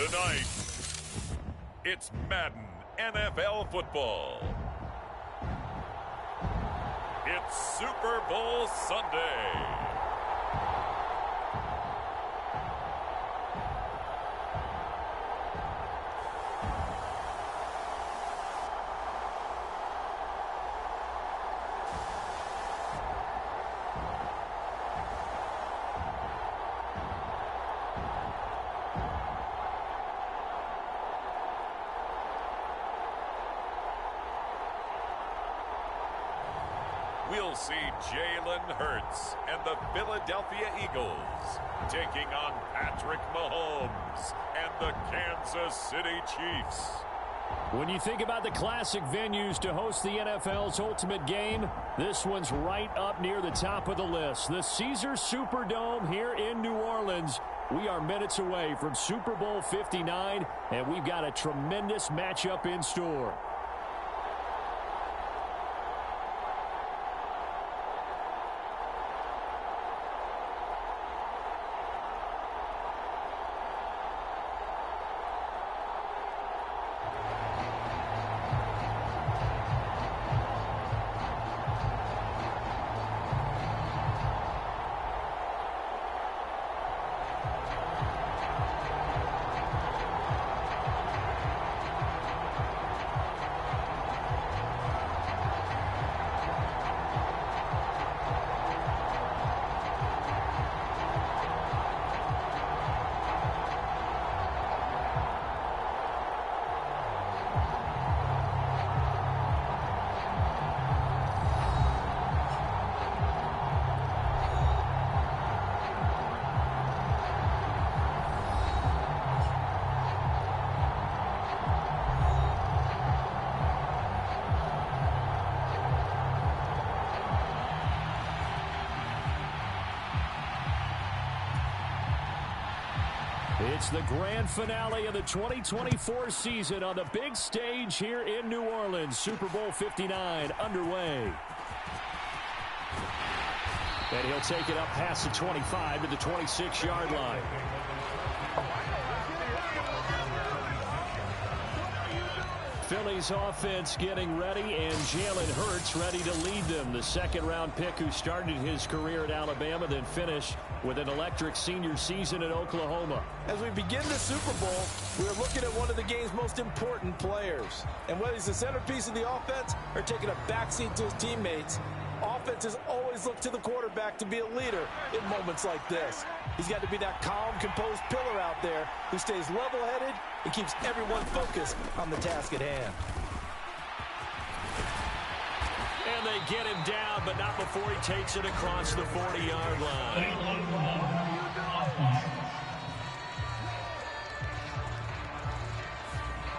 Tonight, it's Madden NFL football. It's Super Bowl Sunday. We'll see Jalen Hurts and the Philadelphia Eagles taking on Patrick Mahomes and the Kansas City Chiefs. When you think about the classic venues to host the NFL's ultimate game, this one's right up near the top of the list. The Caesars Superdome here in New Orleans. We are minutes away from Super Bowl 59, and we've got a tremendous matchup in store. It's the grand finale of the 2024 season on the big stage here in New Orleans. Super Bowl 59 underway. And he'll take it up past the 25 to the 26-yard line. Philly's offense getting ready, and Jalen Hurts ready to lead them. The second-round pick who started his career at Alabama, then finished with an electric senior season at Oklahoma. As we begin the Super Bowl, we're looking at one of the game's most important players. And whether he's the centerpiece of the offense or taking a backseat to his teammates, offenses always look to the quarterback to be a leader in moments like this. He's got to be that calm, composed pillar out there who stays level-headed and keeps everyone focused on the task at hand. And they get him down, but not before he takes it across the 40-yard line.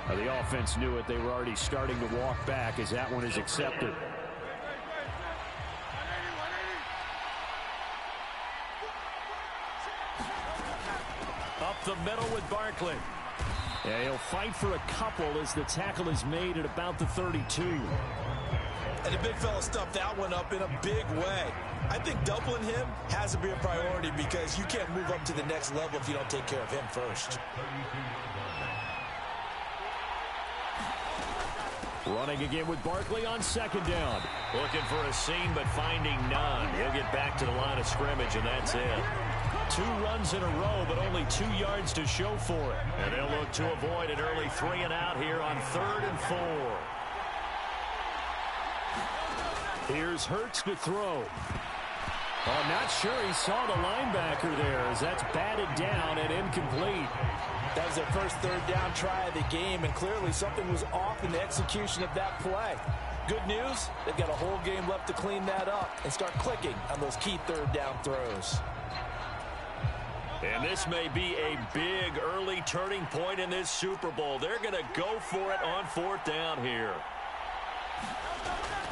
Now, the offense knew it. They were already starting to walk back as that one is accepted. Up the middle with Barkley. Yeah, he'll fight for a couple as the tackle is made at about the 32. And the big fella stuffed that one up in a big way. I think doubling him has to be a priority because you can't move up to the next level if you don't take care of him first. Running again with Barkley on second down. Looking for a seam, but finding none. He'll get back to the line of scrimmage, and that's it. 2 runs in a row, but only 2 yards to show for it. And they'll look to avoid an early 3-and-out here on 3rd and 4. Here's Hurts to throw. I'm not sure he saw the linebacker there as that's batted down and incomplete. That was their first 3rd down try of the game, and clearly something was off in the execution of that play. Good news, they've got a whole game left to clean that up and start clicking on those key 3rd down throws. And this may be a big early turning point in this Super Bowl. They're going to go for it on 4th down here.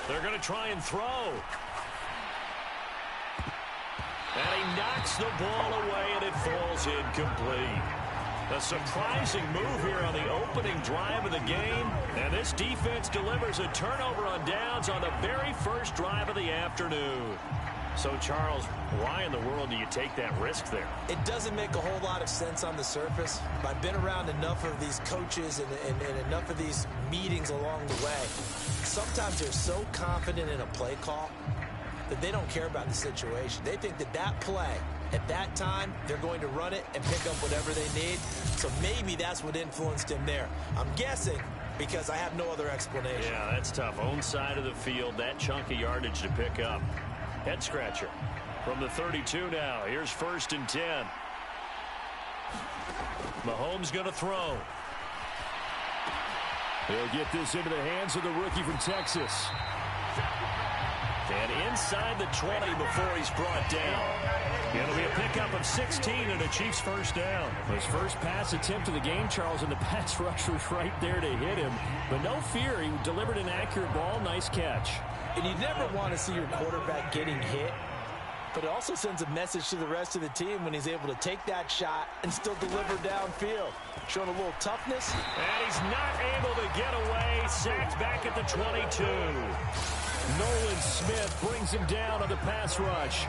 They're going to try and throw. And he knocks the ball away, and it falls incomplete. A surprising move here on the opening drive of the game. And this defense delivers a turnover on downs on the very first drive of the afternoon. So, Charles, why in the world do you take that risk there? It doesn't make a whole lot of sense on the surface. But I've been around enough of these coaches and enough of these meetings along the way. Sometimes they're so confident in a play call that they don't care about the situation. They think that that play, at that time, they're going to run it and pick up whatever they need. So maybe that's what influenced him there. I'm guessing because I have no other explanation. Yeah, that's tough. Own side of the field, that chunk of yardage to pick up. Head scratcher from the 32 now. Here's 1st and 10. Mahomes going to throw. He'll get this into the hands of the rookie from Texas. And inside the 20 before he's brought down. It'll be a pickup of 16 and a Chiefs first down. His first pass attempt of the game, Charles, and the pass rusher was right there to hit him. But no fear, he delivered an accurate ball. Nice catch. And you never want to see your quarterback getting hit. But it also sends a message to the rest of the team when he's able to take that shot and still deliver downfield. Showing a little toughness. And he's not able to get away. Sacked back at the 22. Nolan Smith brings him down on the pass rush.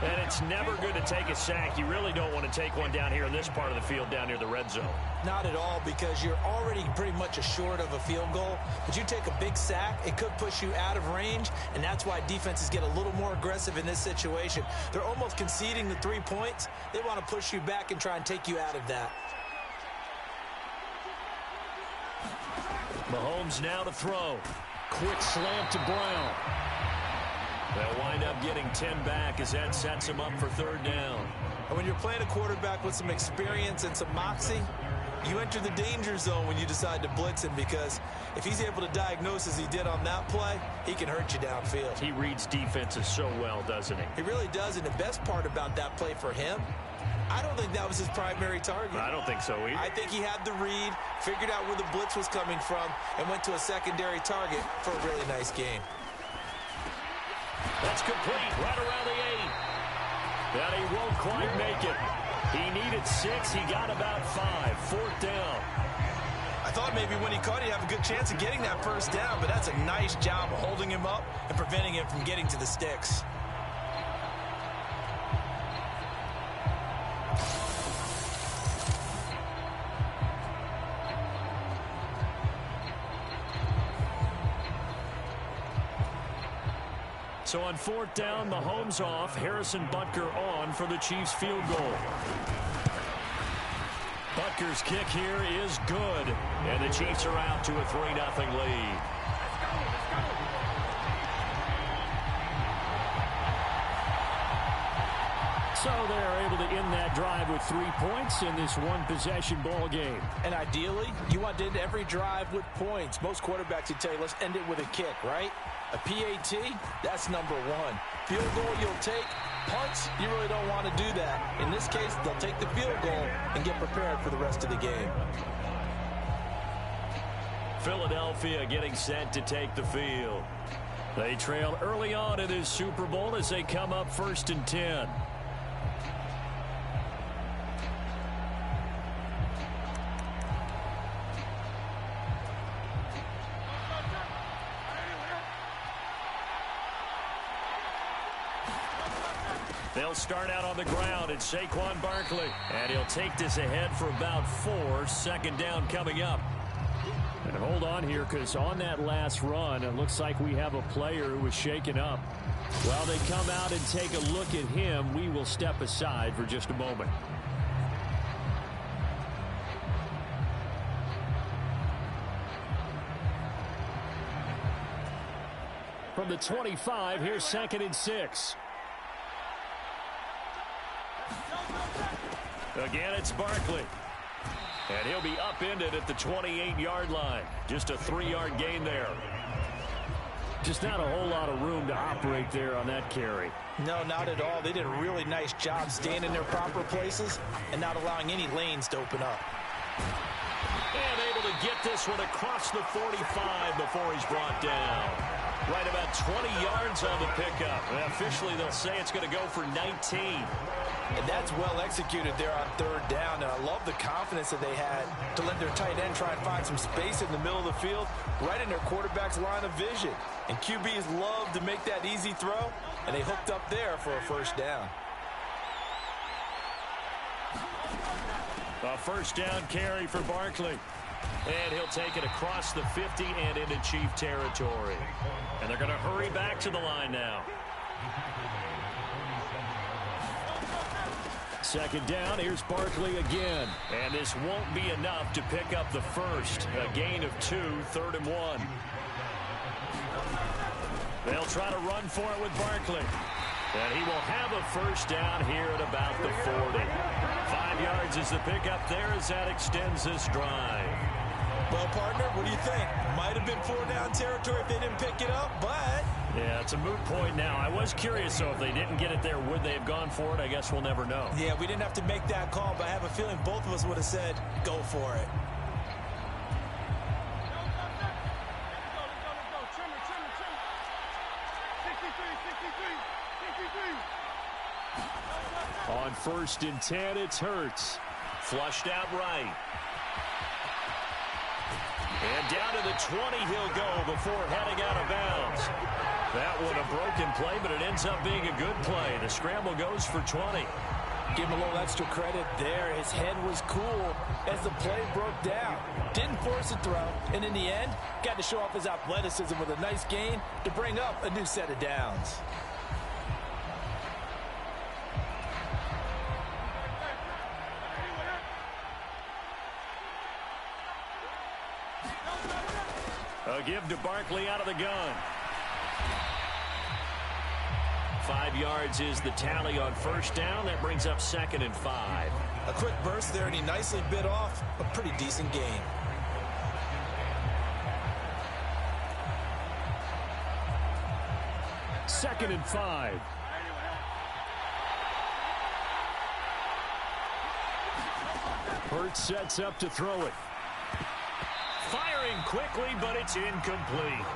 And it's never good to take a sack. You really don't want to take one down here in this part of the field down near the red zone. Not at all, because you're already pretty much assured of a field goal. But you take a big sack, it could push you out of range, and that's why defenses get a little more aggressive in this situation. They're almost conceding the 3 points. They want to push you back and try and take you out of that. Mahomes now to throw. Quick slant to Brown. They'll wind up getting 10 back as that sets him up for 3rd down. And when you're playing a quarterback with some experience and some moxie, you enter the danger zone when you decide to blitz him, because if he's able to diagnose as he did on that play, he can hurt you downfield. He reads defenses so well, doesn't he? He really does, and the best part about that play for him, I don't think that was his primary target. I don't think so either. I think he had the read, figured out where the blitz was coming from, and went to a secondary target for a really nice game. That's complete, right around the 8. That he won't quite make it. He needed 6. He got about 5. 4th down. I thought maybe when he caught it, he'd have a good chance of getting that first down, but that's a nice job of holding him up and preventing him from getting to the sticks. So on 4th down, Mahomes off, Harrison Butker on for the Chiefs field goal. Butker's kick here is good, and the Chiefs are out to a 3-0 lead. So they're able to end that drive with 3 points in this one-possession ball game. And ideally, you want to end every drive with points. Most quarterbacks would tell you, let's end it with a kick, right? A PAT, that's number 1. Field goal you'll take. Punts, you really don't want to do that. In this case, they'll take the field goal and get prepared for the rest of the game. Philadelphia getting set to take the field. They trail early on in this Super Bowl as they come up 1st and 10. They'll start out on the ground. It's Saquon Barkley. And he'll take this ahead for about 4. 2nd down coming up. And hold on here, because on that last run, it looks like we have a player who was shaken up. While they come out and take a look at him, we will step aside for just a moment. From the 25, here's 2nd and 6. Again, it's Barkley. And he'll be upended at the 28-yard line. Just a 3-yard gain there. Just not a whole lot of room to operate there on that carry. No, not at all. They did a really nice job staying in their proper places and not allowing any lanes to open up. And able to get this one across the 45 before he's brought down. Right about 20 yards on the pickup. And officially, they'll say it's going to go for 19. And that's well executed there on third down. And I love the confidence that they had to let their tight end try and find some space in the middle of the field, right in their quarterback's line of vision. And QBs love to make that easy throw, and they hooked up there for a first down. A first down carry for Barkley. And he'll take it across the 50 and into Chief territory. And they're going to hurry back to the line now. Second down, here's Barkley again. And this won't be enough to pick up the first. A gain of 2, 3rd and 1. They'll try to run for it with Barkley. And he will have a first down here at about the 40. 5 yards is the pickup there as that extends this drive. Well, partner, what do you think? Might have been 4-down territory if they didn't pick it up, but... Yeah, it's a moot point now. I was curious, though, if they didn't get it there, would they have gone for it? I guess we'll never know. Yeah, we didn't have to make that call, but I have a feeling both of us would have said, go for it. On 1st and 10, it's Hurts. Flushed out right. And down to the 20 he'll go before heading out of bounds. That one a broken play, but it ends up being a good play. The scramble goes for 20. Give him a little extra credit there. His head was cool as the play broke down. Didn't force a throw, and in the end, got to show off his athleticism with a nice gain to bring up a new set of downs. A give to Barkley out of the gun. 5 yards is the tally on first down. That brings up 2nd and 5. A quick burst there, and he nicely bit off a pretty decent gain. Second and 5. Hurts sets up to throw it. Firing quickly, but it's incomplete.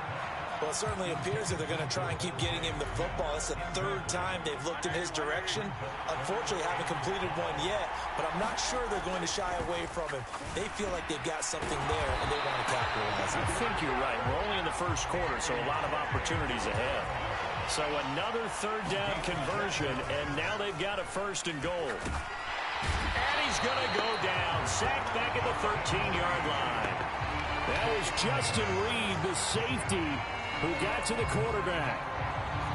Well, it certainly appears that they're going to try and keep getting him the football. It's the 3rd time they've looked in his direction. Unfortunately, haven't completed one yet, but I'm not sure they're going to shy away from him. They feel like they've got something there, and they want to capitalize. I think you're right. We're only in the first quarter, so a lot of opportunities ahead. So another 3rd down conversion, and now they've got a 1st and goal. And he's going to go down. Sacked back at the 13-yard line. That was Justin Reed, the safety, who got to the quarterback.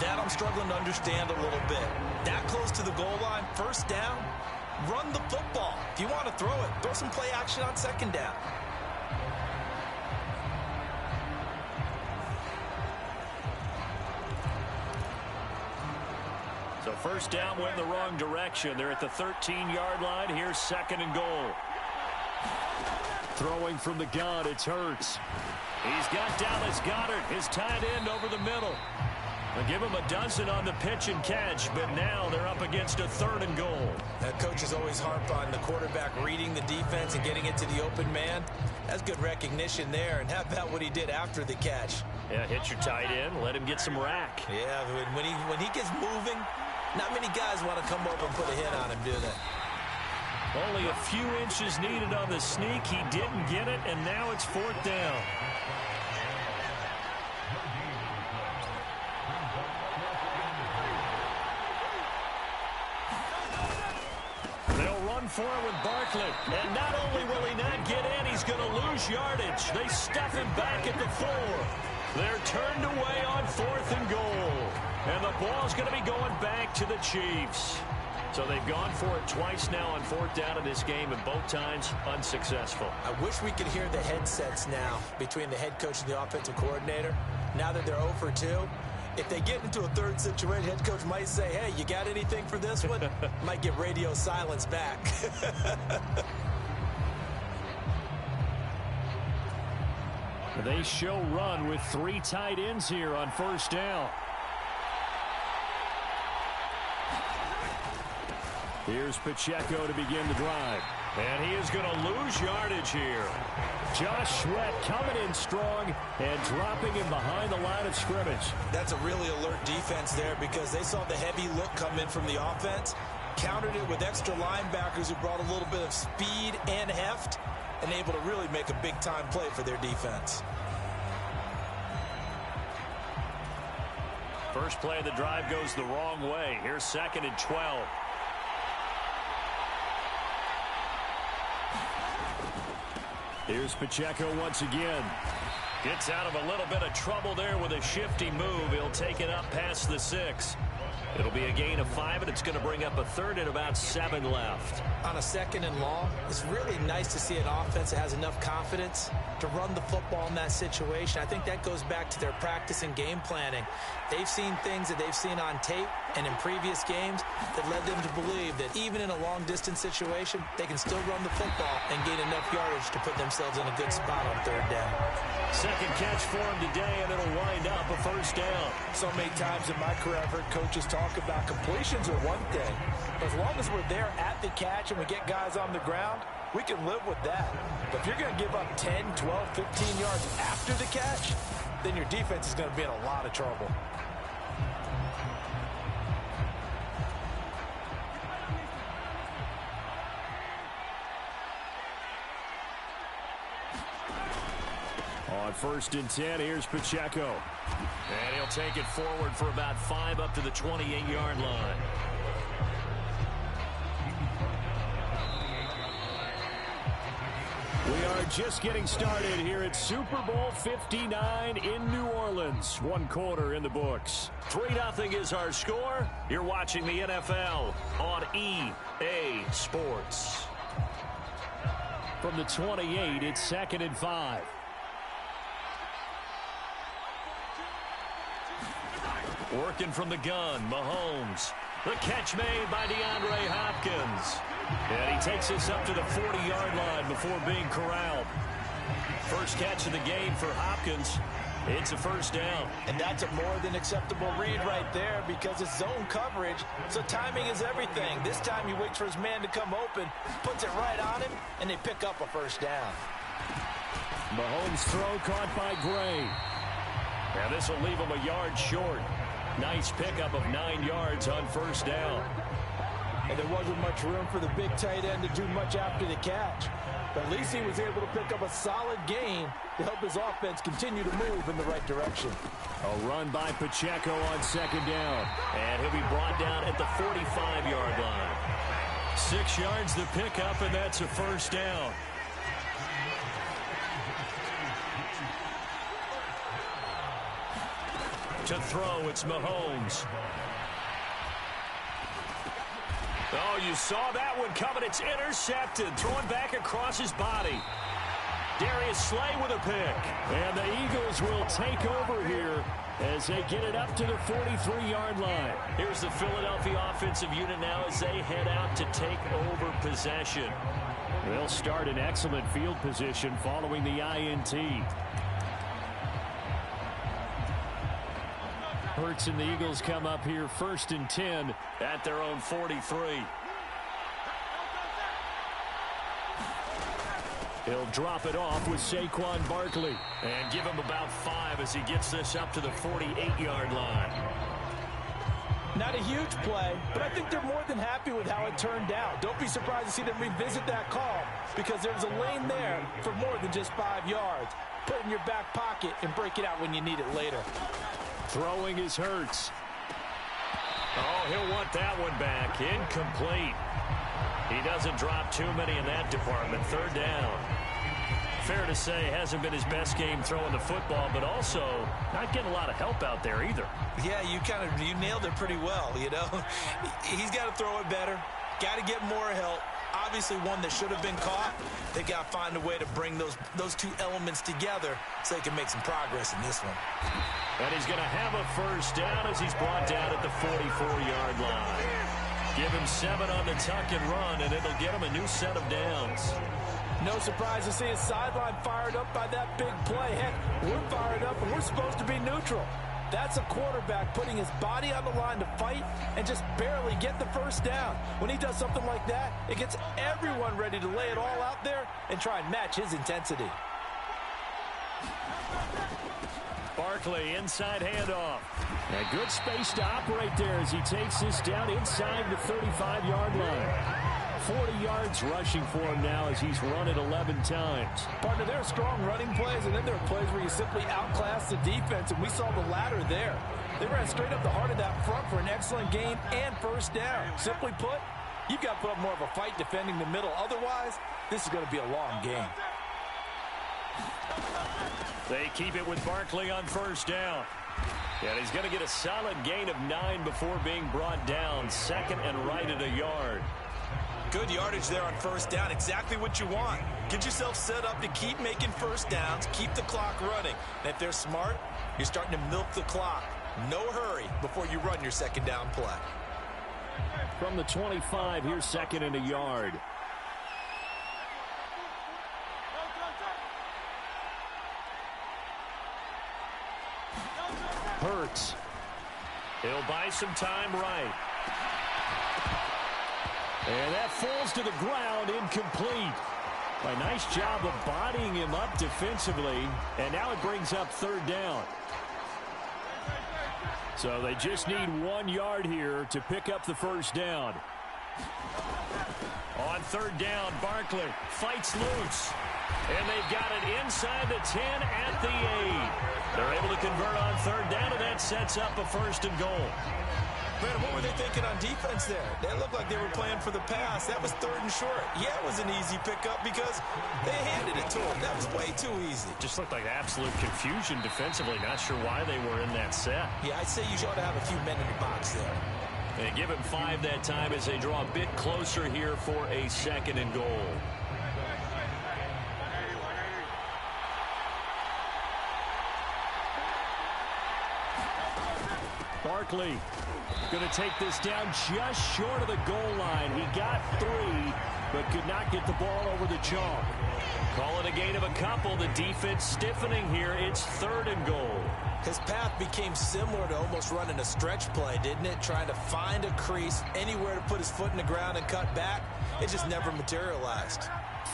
That I'm struggling to understand a little bit. That close to the goal line, 1st down, run the football. If you want to throw it, throw some play action on 2nd down. So 1st down went in the wrong direction. They're at the 13-yard line. Here's 2nd and goal. Throwing from the gun, it's Hurts. He's got Dallas Goedert, his tight end, over the middle. They'll give him a dozen on the pitch and catch, but now they're up against a 3rd and goal. That coach is always harped on the quarterback reading the defense and getting it to the open man. That's good recognition there, and how about what he did after the catch? Yeah, hit your tight end, let him get some rack. Yeah, when he gets moving, not many guys want to come over and put a hit on him, do they? Only a few inches needed on the sneak. He didn't get it, and now it's 4th down. They'll run for it with Barkley. And not only will he not get in, he's going to lose yardage. They stuff him back at the 4. They're turned away on 4th and goal. And the ball's going to be going back to the Chiefs. So they've gone for it twice now on 4th down in this game, and both times unsuccessful. I wish we could hear the headsets now between the head coach and the offensive coordinator. Now that they're 0 for 2, if they get into a 3rd situation, head coach might say, hey, you got anything for this one? Might get radio silence back. They show run with 3 tight ends here on 1st down. Here's Pacheco to begin the drive. And he is going to lose yardage here. Josh Sweat coming in strong and dropping him behind the line of scrimmage. That's a really alert defense there because they saw the heavy look come in from the offense. countered it with extra linebackers who brought a little bit of speed and heft and able to really make a big-time play for their defense. First play of the drive goes the wrong way. Here's 2nd and 12. Here's Pacheco once again. Gets out of a little bit of trouble there with a shifty move. He'll take it up past the 6. It'll be a gain of 5, and it's going to bring up a 3rd and about 7 left. On a 2nd and long, it's really nice to see an offense that has enough confidence to run the football in that situation. I think that goes back to their practice and game planning. They've seen things that they've seen on tape and in previous games that led them to believe that even in a long-distance situation, they can still run the football and gain enough yardage to put themselves in a good spot on 3rd down. Second catch for him today, and it'll wind up a 1st down. So many times in my career, I've heard coaches talk about completions are one thing. As long as we're there at the catch and we get guys on the ground, we can live with that. But if you're going to give up 10, 12, 15 yards after the catch, then your defense is going to be in a lot of trouble. On 1st and 10, here's Pacheco. And he'll take it forward for about 5 up to the 28-yard line. We are just getting started here at Super Bowl 59 in New Orleans. 1 quarter in the books. 3-0 is our score. You're watching the NFL on EA Sports. From the 28, it's 2nd and 5. Working from the gun, Mahomes. The catch made by DeAndre Hopkins. And he takes this up to the 40-yard line before being corralled. First catch of the game for Hopkins. It's a 1st down. And that's a more than acceptable read right there because it's zone coverage, so timing is everything. This time he waits for his man to come open, puts it right on him, and they pick up a 1st down. Mahomes' throw caught by Gray. Now this will leave him a yard short. Nice pickup of 9 yards on 1st down. And there wasn't much room for the big tight end to do much after the catch. But at least he was able to pick up a solid gain to help his offense continue to move in the right direction. A run by Pacheco on 2nd down. And he'll be brought down at the 45-yard line. 6 yards the pickup, and that's a 1st down. To throw, it's Mahomes. Oh, you saw that one coming. It's intercepted. Thrown back across his body. Darius Slay with a pick. And the Eagles will take over here as they get it up to the 43-yard line. Here's the Philadelphia offensive unit now as they head out to take over possession. They'll start in excellent field position following the INT. Hurts and the Eagles come up here 1st and 10 at their own 43. He'll drop it off with Saquon Barkley and give him about 5 as he gets this up to the 48-yard line. Not a huge play, but I think they're more than happy with how it turned out. Don't be surprised to see them revisit that call because there's a lane there for more than just 5 yards. Put it in your back pocket and break it out when you need it later. Throwing is Hurts. Oh, he'll want that one back. Incomplete. He doesn't drop too many in that department. 3rd down. Fair to say, hasn't been his best game throwing the football, but also not getting a lot of help out there either. Yeah, you nailed it pretty well, you know. He's got to throw it better. Got to get more help. Obviously one that should have been caught. They got to find a way to bring those 2 elements together so they can make some progress in this one. And he's going to have a 1st down as he's brought down at the 44-yard line. Give him 7 on the tuck and run, and it'll get him a new set of downs. No surprise to see his sideline fired up by that big play. Heck, we're fired up, and we're supposed to be neutral. That's a quarterback putting his body on the line to fight and just barely get the 1st down. When he does something like that, it gets everyone ready to lay it all out there and try and match his intensity. Barkley, inside handoff. A good space to operate there as he takes this down inside the 35-yard line. 40 yards rushing for him now as he's run it 11 times. Partner, there are strong running plays, and then there are plays where you simply outclass the defense, and we saw the latter there. They ran straight up the heart of that front for an excellent gain and first down. Simply put, you've got to put up more of a fight defending the middle. Otherwise, this is going to be a long game. They keep it with Barkley on first down. And he's going to get a solid gain of 9 before being brought down. Second and right at a yard. Good yardage there on first down. Exactly what you want. Get yourself set up to keep making first downs, keep the clock running. And if they're smart, you're starting to milk the clock. No hurry before you run your second down play. From the 25, here's second and a yard. Hurts. He'll buy some time right. And that falls to the ground, incomplete. A nice job of bodying him up defensively, and now it brings up third down. So they just need 1 yard here to pick up the first down. On third down, Barkley fights loose. And they've got it inside the 10 at the 8. They're able to convert on third down, and that sets up a first and goal. Man, what were they thinking on defense there? They looked like they were playing for the pass. That was third and short. Yeah, it was an easy pickup because they handed it to him. That was way too easy. Just looked like absolute confusion defensively. Not sure why they were in that set. Yeah, I'd say you ought to have a few men in the box there. They give him 5 that time as they draw a bit closer here for a second and goal. Barkley going to take this down just short of the goal line. He got 3, but could not get the ball over the chalk. Call it a gain of a couple. The defense stiffening here. It's third and goal. His path became similar to almost running a stretch play, didn't it? Trying to find a crease, anywhere to put his foot in the ground and cut back. It just never materialized.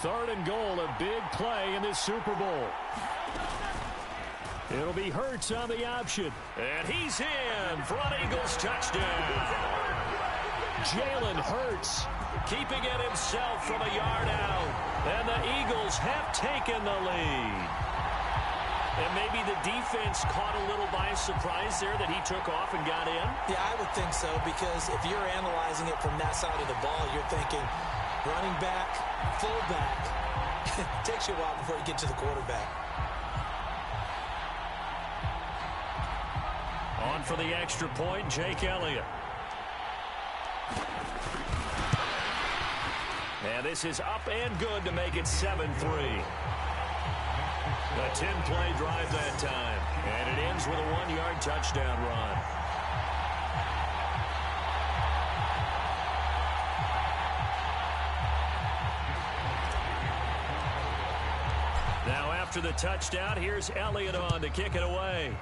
Third and goal, a big play in this Super Bowl. It'll be Hurts on the option. And he's in for an Eagles touchdown. Jalen Hurts keeping it himself from a yard out. And the Eagles have taken the lead. And maybe the defense caught a little by surprise there that he took off and got in. Yeah, I would think so, because if you're analyzing it from that side of the ball, you're thinking running back, fullback. It takes you a while before you get to the quarterback. On for the extra point, Jake Elliott. And this is up and good to make it 7-3. A 10-play drive that time. And it ends with a 1-yard touchdown run. Now after the touchdown, here's Elliott on to kick it away.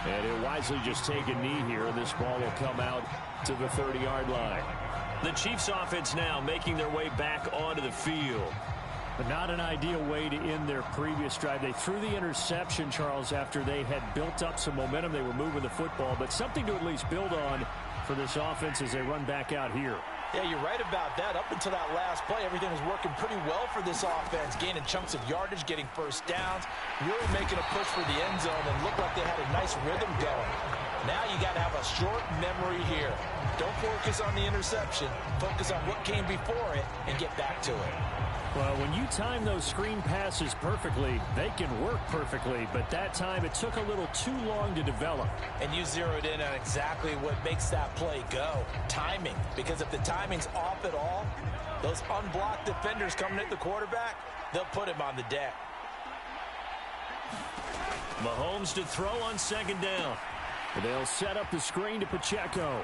And he'll wisely just take a knee here, and this ball will come out to the 30-yard line. The Chiefs offense now making their way back onto the field. But not an ideal way to end their previous drive. They threw the interception, Charles, after they had built up some momentum. They were moving the football, but something to at least build on for this offense as they run back out here. Yeah, you're right about that. Up until that last play, everything was working pretty well for this offense, gaining chunks of yardage, getting first downs, really making a push for the end zone, and looked like they had a nice rhythm going. Now you got to have a short memory here. Don't focus on the interception. Focus on what came before it and get back to it. Well, when you time those screen passes perfectly, they can work perfectly, but that time it took a little too long to develop. And you zeroed in on exactly what makes that play go. Timing. Because if the timing's off at all, those unblocked defenders coming at the quarterback, they'll put him on the deck. Mahomes to throw on second down. They'll set up the screen to Pacheco.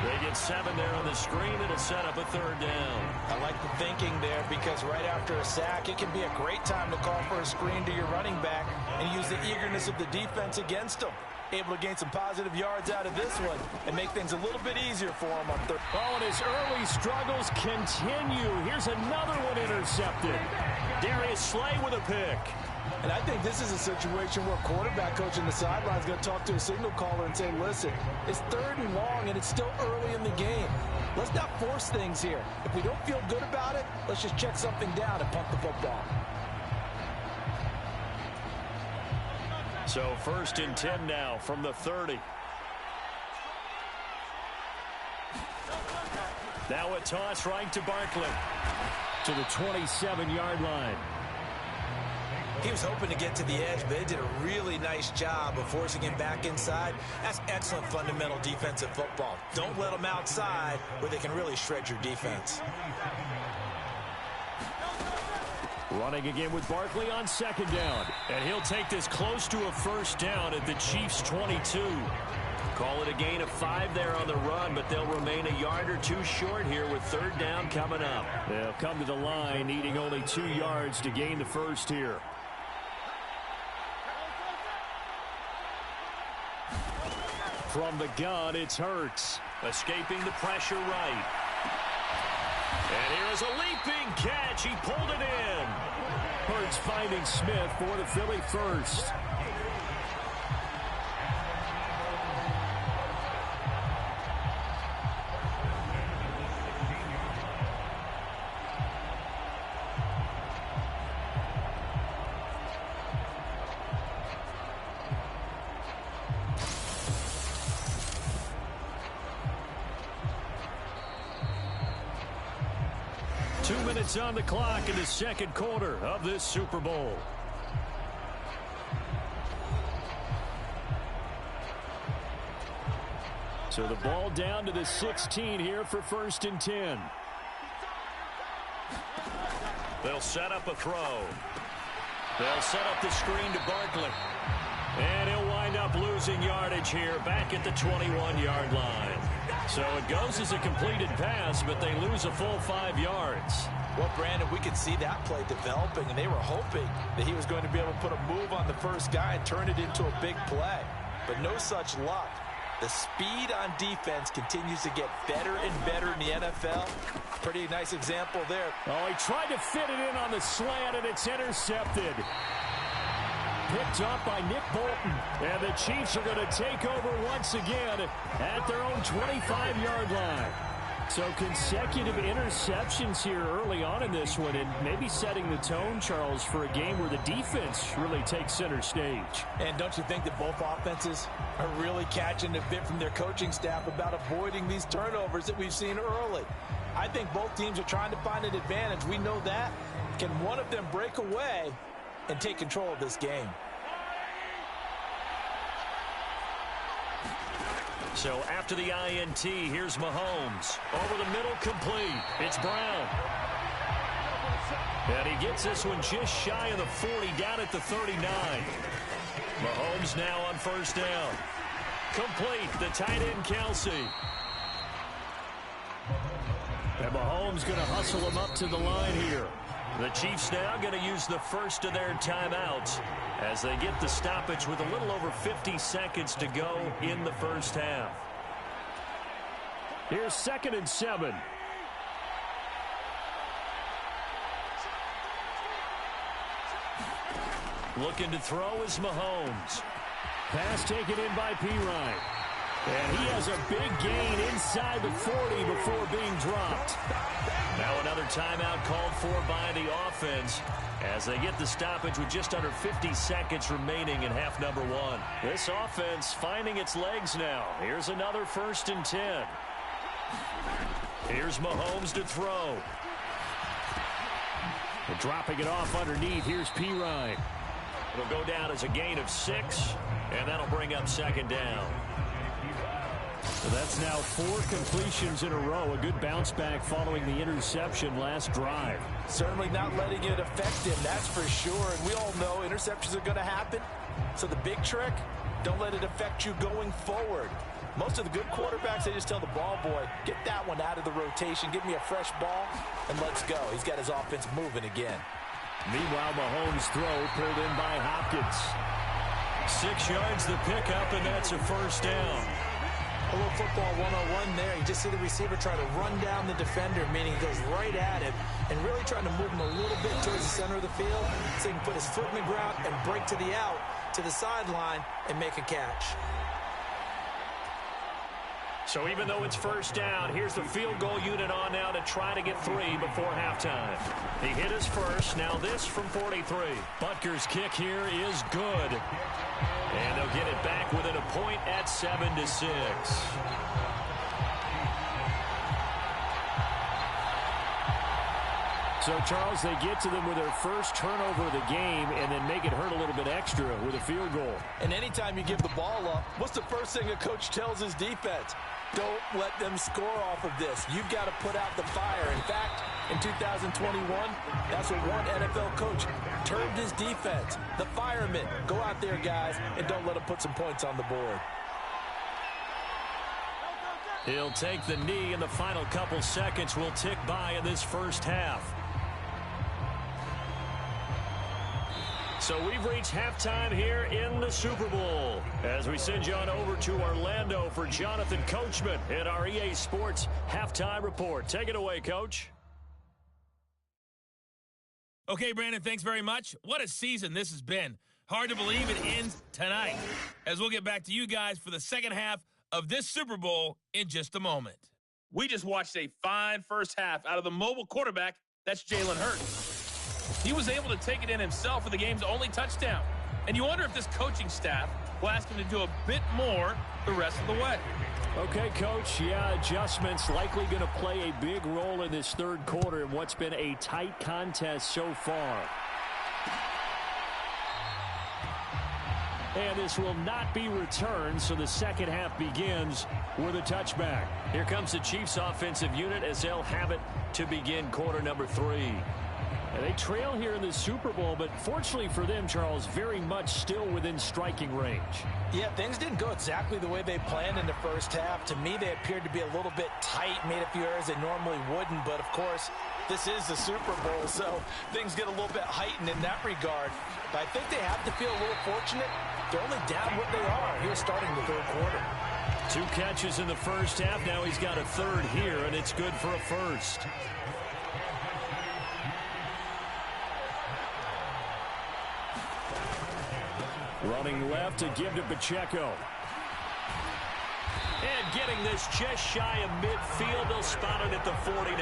They get 7 there on the screen. It'll set up a 3rd down. I like the thinking there because right after a sack, it can be a great time to call for a screen to your running back and use the eagerness of the defense against them. Able to gain some positive yards out of this one and make things a little bit easier for him on 3rd. Oh, and his early struggles continue. Here's another one intercepted. Darius Slay with a pick. And I think this is a situation where quarterback coach on the sideline is going to talk to a signal caller and say, listen, it's 3rd and long and it's still early in the game. Let's not force things here. If we don't feel good about it, let's just check something down and punt the football. So 1st and 10 now from the 30. Now a toss right to Barkley to the 27-yard line. He was hoping to get to the edge, but they did a really nice job of forcing him back inside. That's excellent fundamental defensive football. Don't let them outside where they can really shred your defense. Running again with Barkley on 2nd down. And he'll take this close to a 1st down at the Chiefs' 22. Call it a gain of 5 there on the run, but they'll remain a yard or 2 short here with 3rd down coming up. They'll come to the line needing only 2 yards to gain the 1st here. From the gun, it's Hurts. Escaping the pressure right. And here's a leaping catch. He pulled it in. Hurts finding Smith for the Philly 1st. Minutes on the clock in the 2nd quarter of this Super Bowl. So the ball down to the 16 here for 1st and 10. They'll set up a throw. They'll set up the screen to Barkley. And he'll wind up losing yardage here back at the 21-yard line. So it goes as a completed pass, but they lose a full 5 yards. Well, Brandon, we could see that play developing, and they were hoping that he was going to be able to put a move on the first guy and turn it into a big play. But no such luck. The speed on defense continues to get better and better in the NFL. Pretty nice example there. Oh, he tried to fit it in on the slant, and it's intercepted. Picked up by Nick Bolton. And the Chiefs are going to take over once again at their own 25-yard line. So consecutive interceptions here early on in this one, and maybe setting the tone, Charles, for a game where the defense really takes center stage. And don't you think that both offenses are really catching a bit from their coaching staff about avoiding these turnovers that we've seen early? I think both teams are trying to find an advantage. We know that. Can one of them break away and take control of this game? So after the INT, here's Mahomes. Over the middle, complete. It's Brown. And he gets this one just shy of the 40, down at the 39. Mahomes now on 1st down. Complete, the tight end, Kelsey. And Mahomes going to hustle him up to the line here. The Chiefs now going to use the first of their timeouts as they get the stoppage with a little over 50 seconds to go in the first half. Here's 2nd and 7. Looking to throw is Mahomes. Pass taken in by Pirine. And he has a big gain inside the 40 before being dropped. Now another timeout called for by the offense as they get the stoppage with just under 50 seconds remaining in half number 1. This offense finding its legs now. Here's another 1st and 10. Here's Mahomes to throw. And dropping it off underneath, here's Pirine. It'll go down as a gain of 6, and that'll bring up 2nd down. So that's now 4 completions in a row. A good bounce back following the interception last drive. Certainly not letting it affect him, that's for sure. And we all know interceptions are going to happen. So the big trick, don't let it affect you going forward. Most of the good quarterbacks, they just tell the ball boy, get that one out of the rotation, give me a fresh ball, and let's go. He's got his offense moving again. Meanwhile, Mahomes' throw pulled in by Hopkins. 6 yards the pickup, and that's a first down. A little football 101 there. You just see the receiver try to run down the defender, meaning he goes right at him and really trying to move him a little bit towards the center of the field so he can put his foot in the ground and break to the out, to the sideline, and make a catch. So even though it's first down, here's the field goal unit on now to try to get 3 before halftime. He hit his first. Now this from 43. Butker's kick here is good. And they'll get it back within a point at 7-6. So, Charles, they get to them with their first turnover of the game and then make it hurt a little bit extra with a field goal. And anytime you give the ball up, what's the first thing a coach tells his defense? Don't let them score off of this. You've got to put out the fire. In fact, in 2021, that's what one NFL coach termed his defense. The firemen. Go out there, guys, and don't let them put some points on the board. He'll take the knee, and the final couple seconds will tick by in this first half. So we've reached halftime here in the Super Bowl as we send you on over to Orlando for Jonathan Coachman in our EA Sports Halftime Report. Take it away, Coach. Okay, Brandon, thanks very much. What a season this has been. Hard to believe it ends tonight, as we'll get back to you guys for the second half of this Super Bowl in just a moment. We just watched a fine first half out of the mobile quarterback. That's Jalen Hurts. He was able to take it in himself for the game's only touchdown. And you wonder if this coaching staff will ask him to do a bit more the rest of the way. Okay, Coach. Yeah, adjustments likely going to play a big role in this third quarter in what's been a tight contest so far. And this will not be returned, so the second half begins with a touchback. Here comes the Chiefs offensive unit as they'll have it to begin quarter number 3. And they trail here in the Super Bowl, but fortunately for them, Charles, very much still within striking range. Yeah, things didn't go exactly the way they planned in the first half. To me, they appeared to be a little bit tight, made a few errors they normally wouldn't. But, of course, this is the Super Bowl, so things get a little bit heightened in that regard. But I think they have to feel a little fortunate. They're only down what they are here starting the third quarter. 2 catches in the first half. Now he's got a third here, and it's good for a first. Running left to give to Pacheco. And getting this just shy of midfield. They'll spot it at the 49.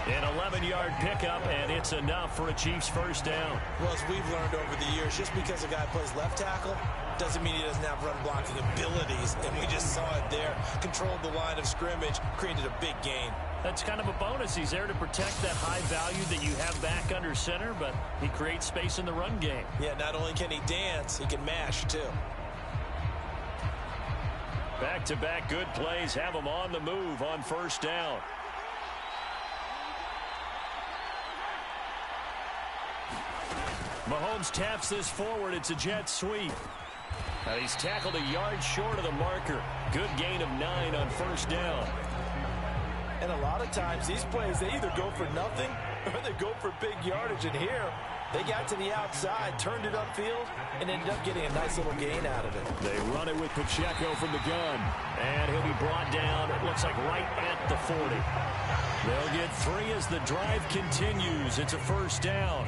An 11-yard pickup, and it's enough for a Chiefs first down. Well, as we've learned over the years, just because a guy plays left tackle doesn't mean he doesn't have run blocking abilities. And we just saw it there. Controlled the line of scrimmage, created a big gain. That's kind of a bonus. He's there to protect that high value that you have back under center, but he creates space in the run game. Yeah, not only can he dance, he can mash, too. Back-to-back good plays have him on the move on first down. Mahomes taps this forward. It's a jet sweep. He's tackled a yard short of the marker. Good gain of 9 on first down. And a lot of times these plays, they either go for nothing or they go for big yardage. And here, they got to the outside, turned it upfield, and ended up getting a nice little gain out of it. They run it with Pacheco from the gun. And he'll be brought down, it looks like right at the 40. They'll get 3 as the drive continues. It's a first down.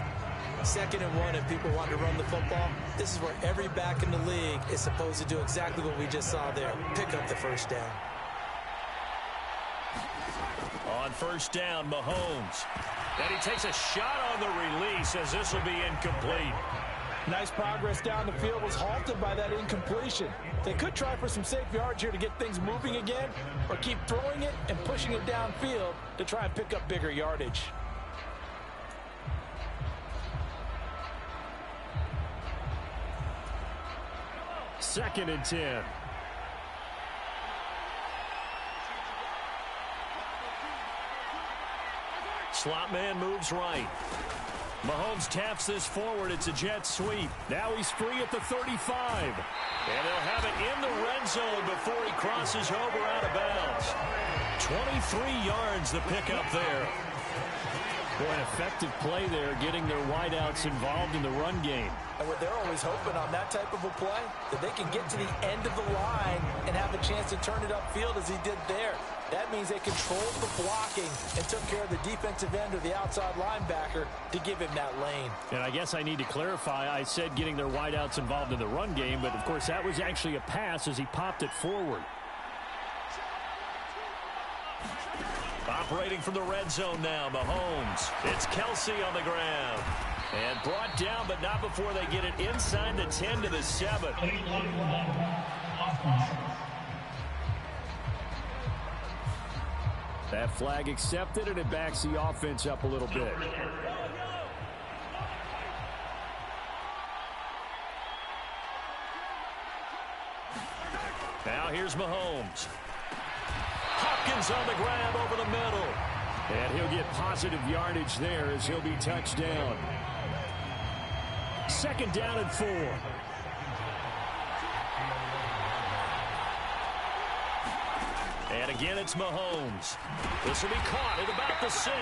2nd and 1, and people want to run the football. This is where every back in the league is supposed to do exactly what we just saw there. Pick up the first down. On first down, Mahomes. And he takes a shot on the release as this will be incomplete. Nice progress down the field, was halted by that incompletion. They could try for some safe yards here to get things moving again, or keep throwing it and pushing it downfield to try and pick up bigger yardage. Second and 10. Slot man moves right. Mahomes taps this forward. It's a jet sweep. Now he's free at the 35. And they'll have it in the red zone before he crosses over out of bounds. 23 yards the pickup there. Boy, an effective play there, getting their wideouts involved in the run game. And what they're always hoping on that type of a play, that they can get to the end of the line and have a chance to turn it upfield as he did there. That means they controlled the blocking and took care of the defensive end or the outside linebacker to give him that lane. And I guess I need to clarify, I said getting their wideouts involved in the run game, but of course that was actually a pass as he popped it forward. Operating from the red zone now, Mahomes. It's Kelsey on the ground. And brought down, but not before they get it inside the 10 to the 7. That flag accepted, and it backs the offense up a little bit. Now here's Mahomes. Hopkins on the grab over the middle. And he'll get positive yardage there as he'll be touched down. Second down and 4. And again, it's Mahomes. This will be caught at about the 6.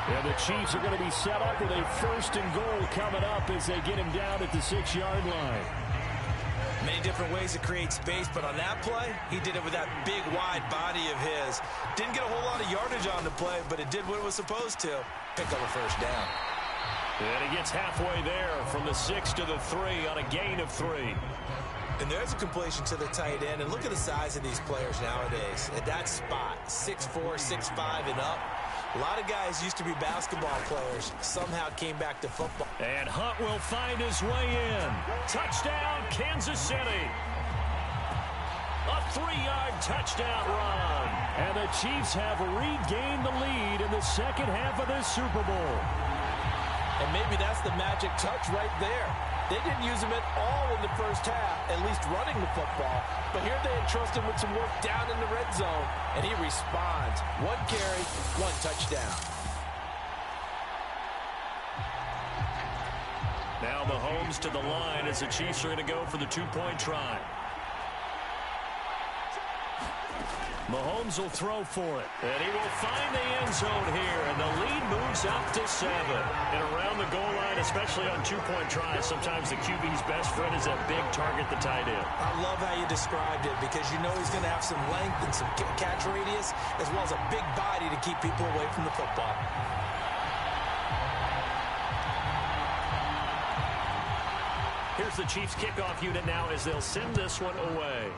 And the Chiefs are going to be set up with a 1st and goal coming up as they get him down at the 6-yard line. Many different ways to create space, but on that play, he did it with that big, wide body of his. Didn't get a whole lot of yardage on the play, but it did what it was supposed to. Pick up a 1st down. And he gets halfway there from the 6 to the 3 on a gain of 3. And there's a completion to the tight end. And look at the size of these players nowadays. At that spot, 6'4", 6'5", and up. A lot of guys used to be basketball players. Somehow came back to football. And Hunt will find his way in. Touchdown, Kansas City. A 3-yard touchdown run. And the Chiefs have regained the lead in the second half of this Super Bowl. And maybe that's the magic touch right there. They didn't use him at all in the first half, at least running the football. But here they entrust him with some work down in the red zone, and he responds. 1 carry, 1 touchdown. Now Mahomes to the line as the Chiefs are going to go for the 2-point try. Mahomes will throw for it. And he will find the end zone here. And the lead moves up to 7. And around the goal line, especially on 2-point tries, sometimes the QB's best friend is that big target, the tight end. I love how you described it because you know he's going to have some length and some catch radius as well as a big body to keep people away from the football. Here's the Chiefs kickoff unit now as they'll send this one away.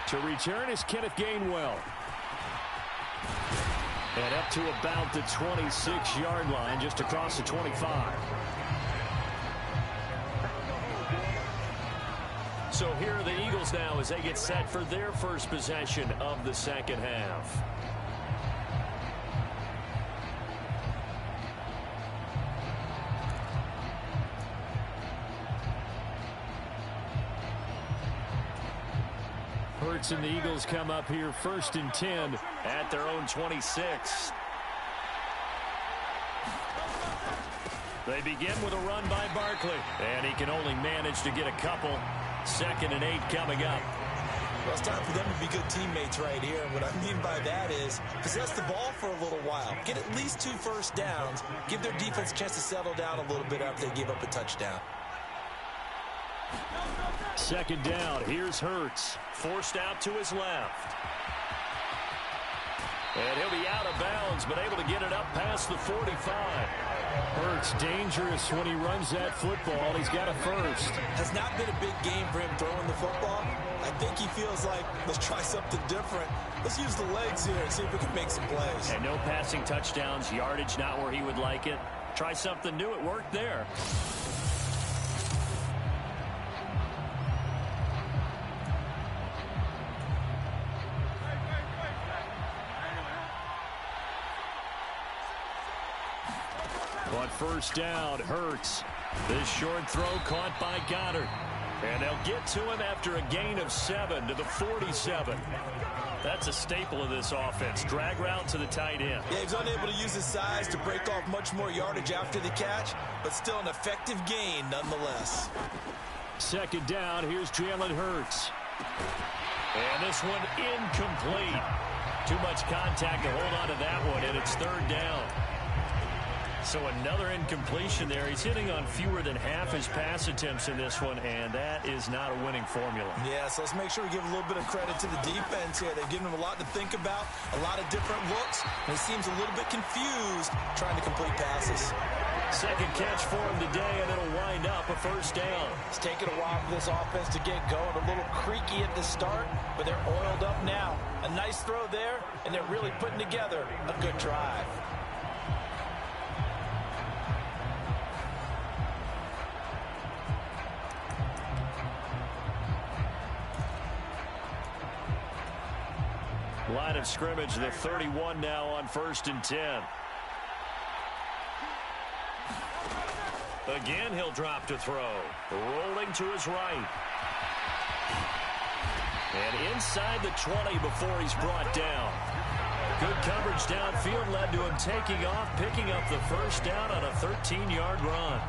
To return is Kenneth Gainwell. And up to about the 26-yard line, just across the 25. So here are the Eagles now as they get set for their first possession of the second half. Hurts and the Eagles come up here 1st and 10 at their own 26. They begin with a run by Barkley, and he can only manage to get a couple. 2nd and 8 coming up. Well, it's time for them to be good teammates right here. And what I mean by that is possess the ball for a little while. Get at least 2 first downs. Give their defense a chance to settle down a little bit after they give up a touchdown. 2nd down. Here's Hurts. Forced out to his left. And he'll be out of bounds, but able to get it up past the 45. Hurts dangerous when he runs that football. He's got a first. Has not been a big game for him throwing the football. I think he feels like, let's try something different. Let's use the legs here and see if we can make some plays. And no passing touchdowns, yardage not where he would like it. Try something new. It worked there. On 1st down, Hurts. This short throw caught by Goddard. And they'll get to him after a gain of 7 to the 47. That's a staple of this offense. Drag route to the tight end. Yeah, he's unable to use his size to break off much more yardage after the catch, but still an effective gain nonetheless. Second down, here's Jalen Hurts. And this one incomplete. Too much contact to hold on to that one, and it's third down. So another incompletion there. He's hitting on fewer than half his pass attempts in this one, and that is not a winning formula. Yeah, so let's make sure we give a little bit of credit to the defense here. They've given him a lot to think about, a lot of different looks, and he seems a little bit confused trying to complete passes. Second catch for him today, and it'll wind up a first down. It's taken a while for this offense to get going. A little creaky at the start, but they're oiled up now. A nice throw there, and they're really putting together a good drive. Line of scrimmage, the 31 now on 1st and 10. Again, he'll drop to throw. Rolling to his right. And inside the 20 before he's brought down. Good coverage downfield led to him taking off, picking up the first down on a 13-yard run.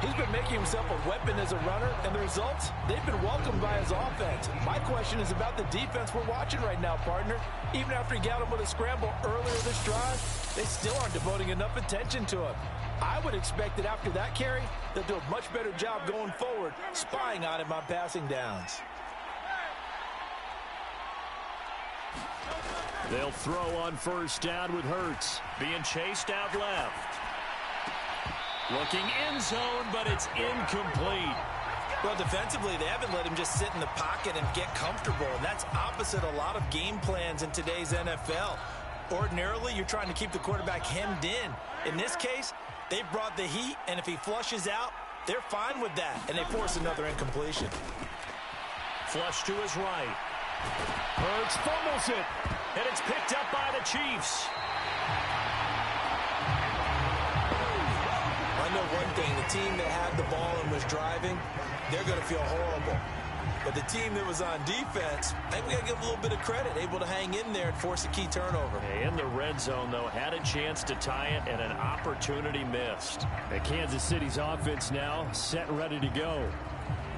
He's been making himself a weapon as a runner, and the results, they've been welcomed by his offense. My question is about the defense we're watching right now, partner. Even after he got him with a scramble earlier this drive, they still aren't devoting enough attention to him. I would expect that after that carry, they'll do a much better job going forward, spying on him on passing downs. They'll throw on first down with Hurts, being chased out left. Looking end zone, but it's incomplete. Well, defensively, they haven't let him just sit in the pocket and get comfortable, and that's opposite a lot of game plans in today's NFL. Ordinarily, you're trying to keep the quarterback hemmed in. In this case, they've brought the heat, and if he flushes out, they're fine with that, and they force another incompletion. Flush to his right. Hurts fumbles it, and it's picked up by the Chiefs. I know one thing, the team that had the ball and was driving, they're going to feel horrible. But the team that was on defense, I think we got to give a little bit of credit, able to hang in there and force a key turnover. In the red zone, though, had a chance to tie it and an opportunity missed. And Kansas City's offense now set and ready to go.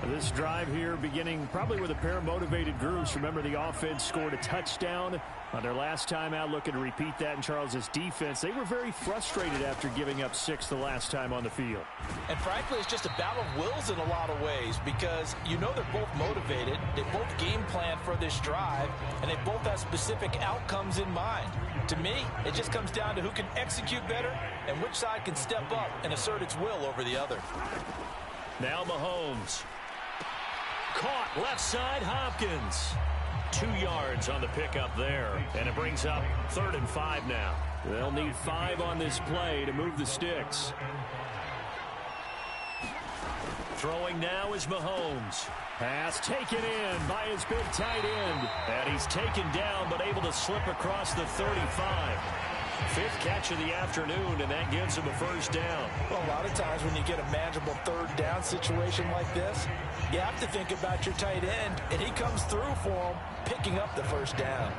This drive here beginning probably with a pair of motivated groups. Remember, the offense scored a touchdown on their last time out. Looking to repeat that in Charles' defense. They were very frustrated after giving up 6 the last time on the field. And frankly, it's just a battle of wills in a lot of ways because you know they're both motivated. They both game plan for this drive, and they both have specific outcomes in mind. To me, it just comes down to who can execute better and which side can step up and assert its will over the other. Now Mahomes. Caught left side, Hopkins. 2 yards on the pickup there, and it brings up 3rd and 5 now. They'll need 5 on this play to move the sticks. Throwing now is Mahomes. Pass taken in by his big tight end. And he's taken down, but able to slip across the 35. 5th catch of the afternoon, and that gives him a first down. Well, a lot of times when you get a manageable 3rd down situation like this, you have to think about your tight end, and he comes through for him, picking up the first down.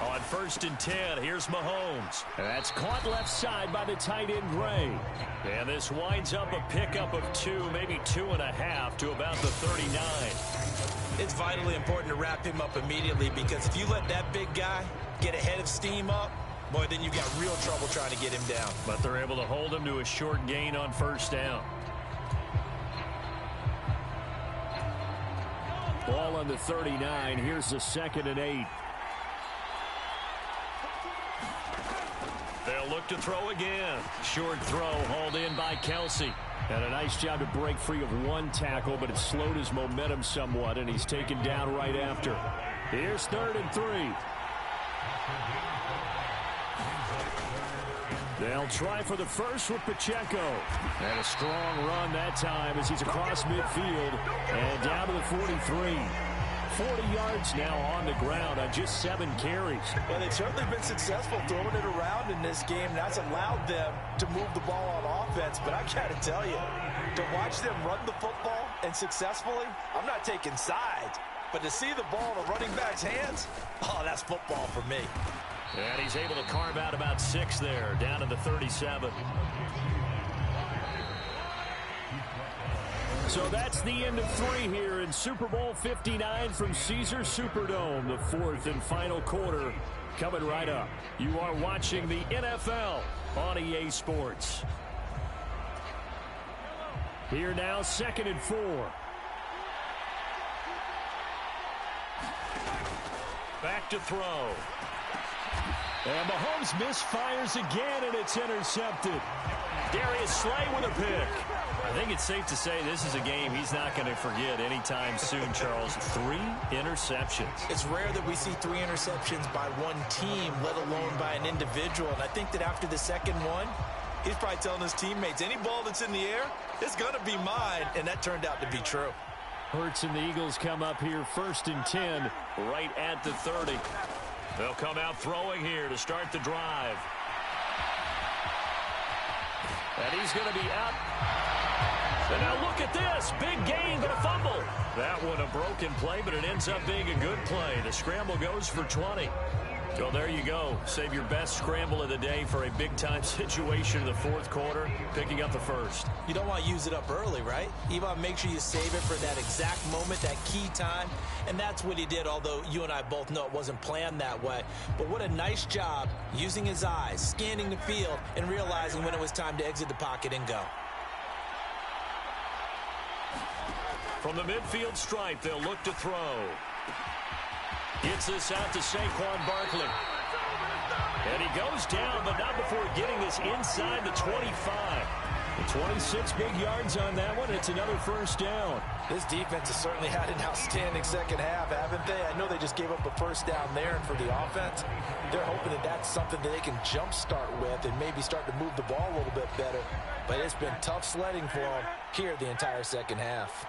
On 1st and 10, here's Mahomes. And that's caught left side by the tight end, Gray. And this winds up a pickup of 2, maybe 2.5 to about the 39. It's vitally important to wrap him up immediately because if you let that big guy get ahead of steam up, boy, then you've got real trouble trying to get him down. But they're able to hold him to a short gain on 1st down. Ball on the 39. Here's the 2nd and 8. They'll look to throw again. Short throw hauled in by Kelsey. And a nice job to break free of 1 tackle, but it slowed his momentum somewhat, and he's taken down right after. Here's 3rd and 3. They'll try for the first with Pacheco. And a strong run that time as he's across midfield and down to the 43. 40 yards now on the ground on just 7 carries. Well, they've certainly been successful throwing it around in this game. That's allowed them to move the ball on offense. But I got to tell you, to watch them run the football and successfully, I'm not taking sides. But to see the ball in a running back's hands, oh, that's football for me. And he's able to carve out about 6 there, down to the 37. So that's the end of 3 here in Super Bowl 59 from Caesars Superdome. The 4th and final quarter coming right up. You are watching the NFL on EA Sports. Here now, 2nd and 4. Back to throw. And Mahomes misfires again, and it's intercepted. Darius Slay with a pick. I think it's safe to say this is a game he's not going to forget anytime soon, Charles. 3 interceptions. It's rare that we see 3 interceptions by one team, let alone by an individual. And I think that after the second one, he's probably telling his teammates, any ball that's in the air, it's going to be mine. And that turned out to be true. Hurts and the Eagles come up here 1st and 10, right at the 30. They'll come out throwing here to start the drive. And he's going to be out. And now look at this. Big gain, but a fumble. That one a broken play, but it ends up being a good play. The scramble goes for 20. So there you go. Save your best scramble of the day for a big-time situation in the 4th quarter, picking up the 1st. You don't want to use it up early, right? You want to make sure you save it for that exact moment, that key time. And that's what he did, although you and I both know it wasn't planned that way. But what a nice job using his eyes, scanning the field, and realizing when it was time to exit the pocket and go. From the midfield stripe, they'll look to throw. Gets this out to Saquon Barkley. And he goes down, but not before getting this inside the 25. The 26 big yards on that one. It's another 1st down. This defense has certainly had an outstanding second half, haven't they? I know they just gave up a 1st down there, and for the offense, they're hoping that that's something that they can jumpstart with and maybe start to move the ball a little bit better. But it's been tough sledding for them here the entire second half.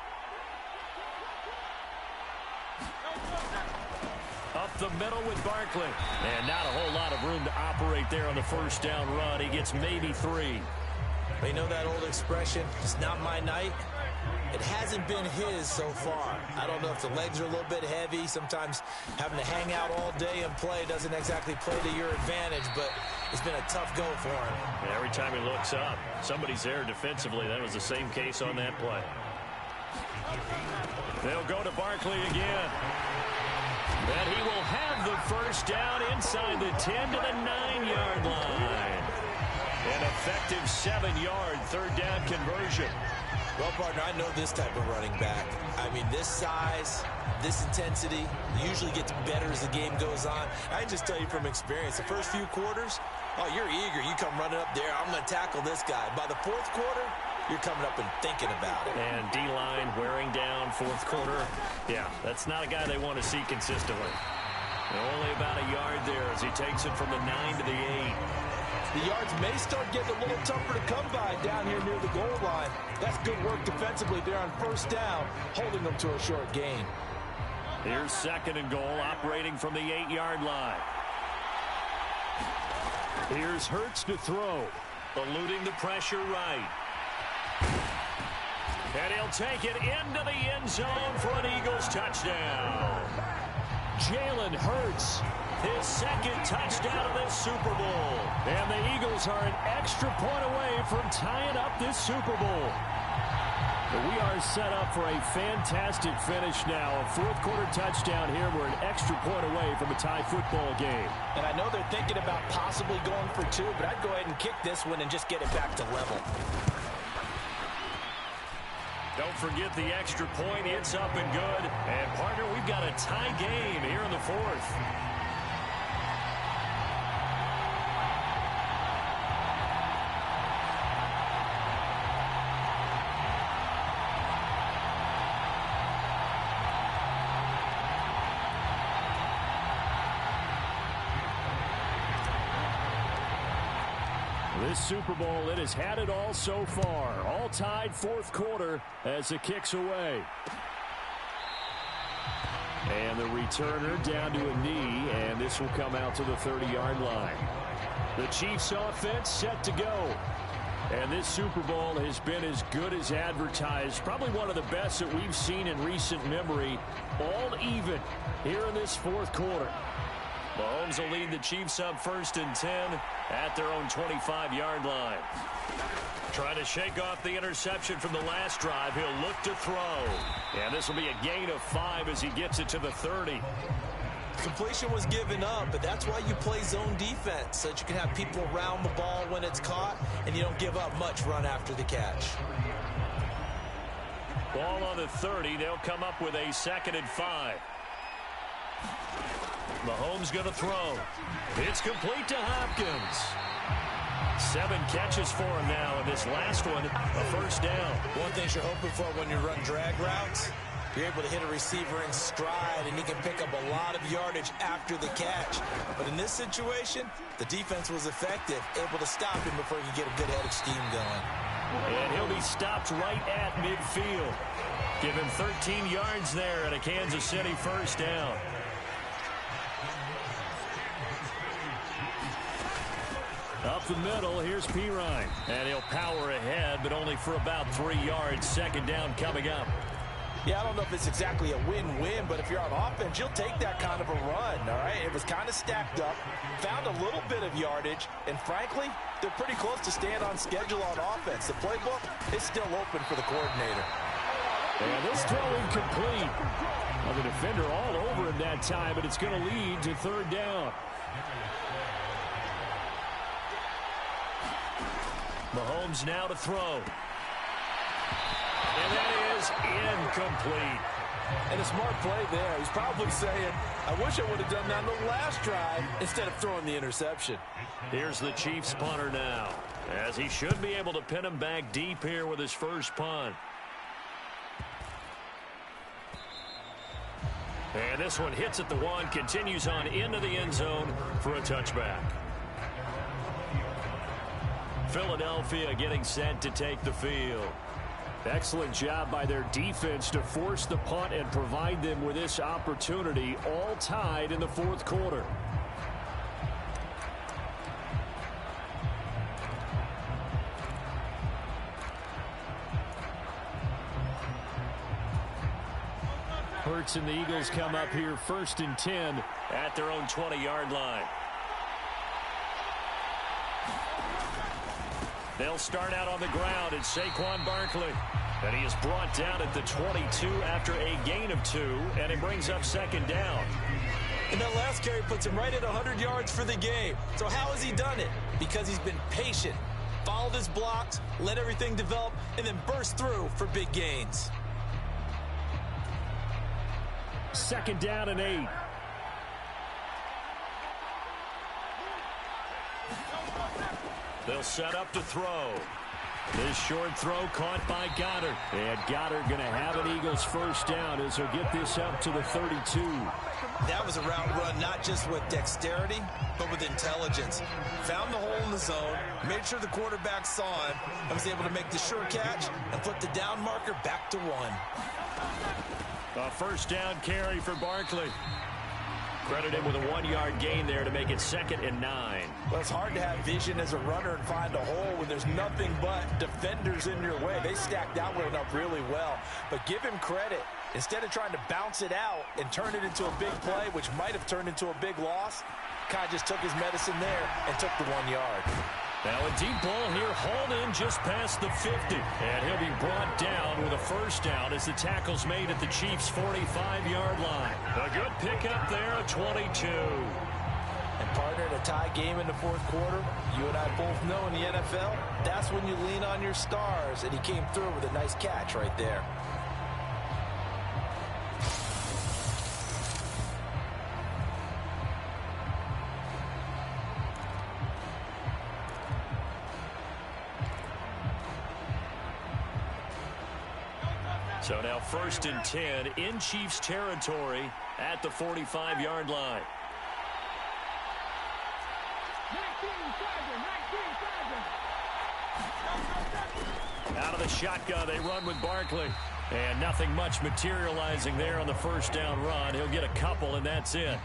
Up the middle with Barkley. And not a whole lot of room to operate there on the 1st down run. He gets maybe 3. They know that old expression, it's not my night. It hasn't been his so far. I don't know if the legs are a little bit heavy. Sometimes having to hang out all day and play doesn't exactly play to your advantage, but it's been a tough go for him. And every time he looks up, somebody's there defensively. That was the same case on that play. They'll go to Barkley again. And he will have the 1st down inside the 10 to the 9-yard line. An effective 7-yard 3rd down conversion. Well, partner, I know this type of running back. I mean, this size, this intensity usually gets better as the game goes on. I can just tell you from experience, the first few quarters, oh, you're eager. You come running up there, I'm going to tackle this guy. By the 4th quarter, you're coming up and thinking about it. And D-line wearing down 4th quarter. Yeah, that's not a guy they want to see consistently. Only about a yard there as he takes it from the 9 to the 8. The yards may start getting a little tougher to come by down here near the goal line. That's good work defensively there on 1st down, holding them to a short gain. Here's 2nd and goal, operating from the 8-yard line. Here's Hurts to throw, eluding the pressure right. And he'll take it into the end zone for an Eagles touchdown. Jalen Hurts, his 2nd touchdown of this Super Bowl. And the Eagles are an extra point away from tying up this Super Bowl. But we are set up for a fantastic finish now. A 4th quarter touchdown here. We're an extra point away from a tie football game. And I know they're thinking about possibly going for 2, but I'd go ahead and kick this one and just get it back to level. Don't forget the extra point. It's up and good. And, partner, we've got a tie game here in the 4th. This Super Bowl, it has had it all so far. All tied fourth quarter as it kicks away. And the returner down to a knee, and this will come out to the 30-yard line. The Chiefs offense set to go. And this Super Bowl has been as good as advertised. Probably one of the best that we've seen in recent memory. All even here in this fourth quarter. Mahomes will lead the Chiefs up 1st and 10 at their own 25-yard line. Trying to shake off the interception from the last drive. He'll look to throw. And this will be a gain of 5 as he gets it to the 30. Completion was given up, but that's why you play zone defense, so that you can have people around the ball when it's caught, and you don't give up much run after the catch. Ball on the 30. They'll come up with a 2nd and 5. Mahomes going to throw. It's complete to Hopkins. 7 catches for him now, and this last one, a first down. One thing you're hoping for when you run drag routes, you're able to hit a receiver in stride, and he can pick up a lot of yardage after the catch. But in this situation, the defense was effective, able to stop him before he could get a good headed scheme going. And he'll be stopped right at midfield. Give him 13 yards there and a Kansas City first down. Up the middle, here's Pirine. And he'll power ahead, but only for about 3 yards. 2nd down coming up. Yeah, I don't know if it's exactly a win-win, but if you're on offense, you'll take that kind of a run, all right? It was kind of stacked up, found a little bit of yardage, and frankly, they're pretty close to staying on schedule on offense. The playbook is still open for the coordinator. And this throw incomplete. Well, the defender all over him that time, but it's going to lead to 3rd down. Mahomes now to throw. And that is incomplete. And a smart play there. He's probably saying, I wish I would have done that on the last drive instead of throwing the interception. Here's the Chiefs punter now, as he should be able to pin him back deep here with his first punt. And this one hits at the 1, continues on into the end zone for a touchback. Philadelphia getting set to take the field. Excellent job by their defense to force the punt and provide them with this opportunity, all tied in the fourth quarter. Hurts and the Eagles come up here 1st and 10 at their own 20-yard line. They'll start out on the ground. It's Saquon Barkley. And he is brought down at the 22 after a gain of 2, and it brings up 2nd down. And that last carry puts him right at 100 yards for the game. So how has he done it? Because he's been patient, followed his blocks, let everything develop, and then burst through for big gains. 2nd down and 8. They'll set up to throw. This short throw caught by Goddard. And Goddard going to have an Eagles first down as he'll get this up to the 32. That was a route run not just with dexterity, but with intelligence. Found the hole in the zone, made sure the quarterback saw him, and was able to make the sure catch and put the down marker back to 1. A first down carry for Barkley. Credit him with a 1-yard gain there to make it 2nd and 9. Well, it's hard to have vision as a runner and find a hole when there's nothing but defenders in your way. They stacked that one up really well. But give him credit. Instead of trying to bounce it out and turn it into a big play, which might have turned into a big loss, kind of just took his medicine there and took the 1 yard. Now a deep ball here, hauled in just past the 50. And he'll be brought down with a first down as the tackle's made at the Chiefs' 45-yard line. A good pickup there at 22. And partner, in a tie game in the fourth quarter, you and I both know in the NFL, that's when you lean on your stars. And he came through with a nice catch right there. So now 1st and 10 in Chiefs territory at the 45-yard line. Out of the shotgun, they run with Barkley. And nothing much materializing there on the first down run. He'll get a couple, and that's it.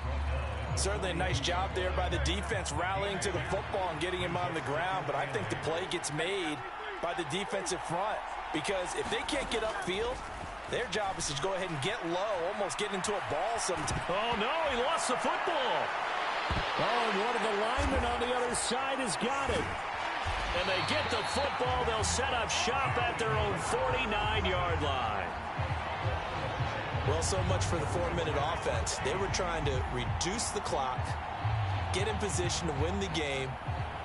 Certainly a nice job there by the defense rallying to the football and getting him on the ground. But I think the play gets made by the defensive front. Because if they can't get upfield, their job is to go ahead and get low, almost get into a ball sometimes. Oh, no, he lost the football. Oh, and one of the linemen on the other side has got it. And they get the football. They'll set up shop at their own 49-yard line. Well, so much for the 4-minute offense. They were trying to reduce the clock, get in position to win the game,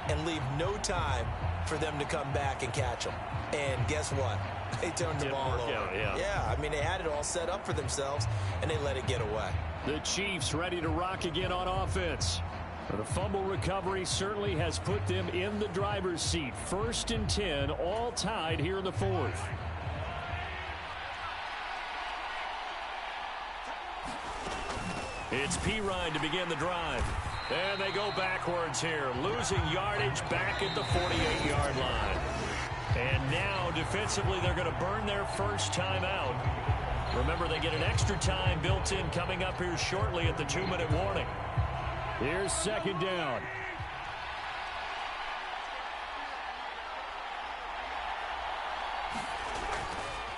and leave no time for them to come back and catch them. And guess what? They turned the ball over. Yeah, I mean, they had it all set up for themselves, and they let it get away. The Chiefs ready to rock again on offense. The fumble recovery certainly has put them in the driver's seat. 1st and 10, all tied here in the 4th. It's Pirine to begin the drive. And they go backwards here, losing yardage back at the 48-yard line. And now, defensively, they're going to burn their first time out. Remember, they get an extra time built in coming up here shortly at the 2-minute warning. Here's 2nd down.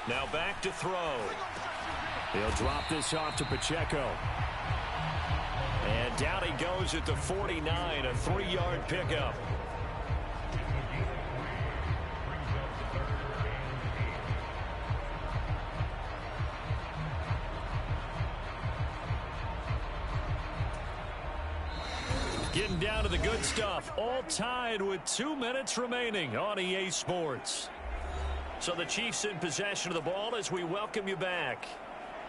Now back to throw. He'll drop this off to Pacheco. And down he goes at the 49, a 3-yard pickup. Getting down to the good stuff. All tied with 2 minutes remaining on EA Sports. So the Chiefs in possession of the ball as we welcome you back.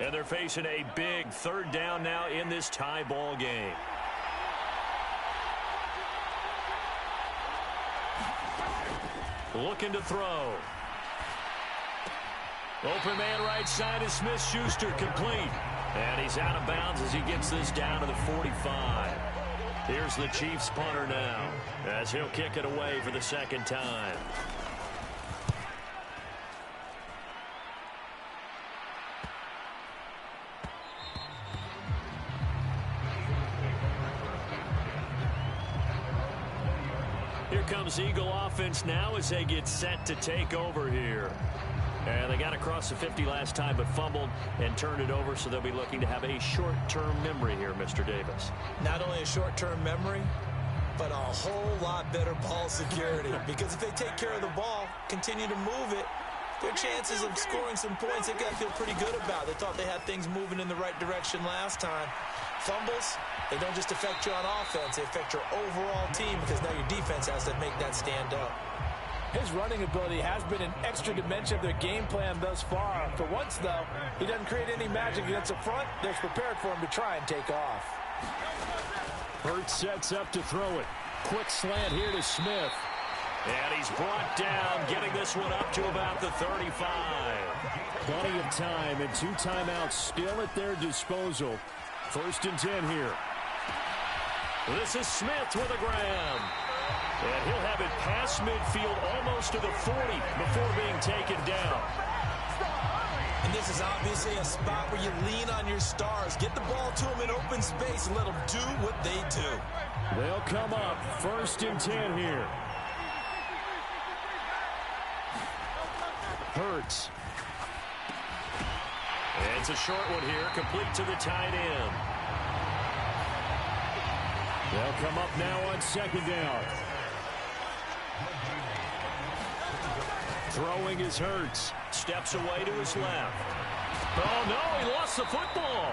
And they're facing a big 3rd down now in this tie ball game. Looking to throw. Open man right side is Smith-Schuster, complete. And he's out of bounds as he gets this down to the 45. Here's the Chiefs punter now as he'll kick it away for the 2nd time. Here comes Eagle offense now as they get set to take over here. And they got across the 50 last time but fumbled and turned it over, so they'll be looking to have a short-term memory here, Mr. Davis. Not only a short-term memory, but a whole lot better ball security. Because if they take care of the ball, continue to move it, their chances of scoring some points, they've got to feel pretty good about. They thought they had things moving in the right direction last time. Fumbles, they don't just affect you on offense, they affect your overall team because now your defense has to make that stand up. His running ability has been an extra dimension of their game plan thus far. For once, though, he doesn't create any magic against the front. They're prepared for him to try and take off. Hurts sets up to throw it. Quick slant here to Smith. And he's brought down, getting this one up to about the 35. Plenty of time and 2 timeouts still at their disposal. 1st and 10 here. This is Smith with a grab. And he'll have it past midfield almost to the 40 before being taken down. And this is obviously a spot where you lean on your stars. Get the ball to them in open space and let them do what they do. They'll come up 1st and 10 here. Hurts. And it's a short one here, complete to the tight end. They'll come up now on 2nd down. Throwing is Hurts. Steps away to his left. Oh, no, he lost the football.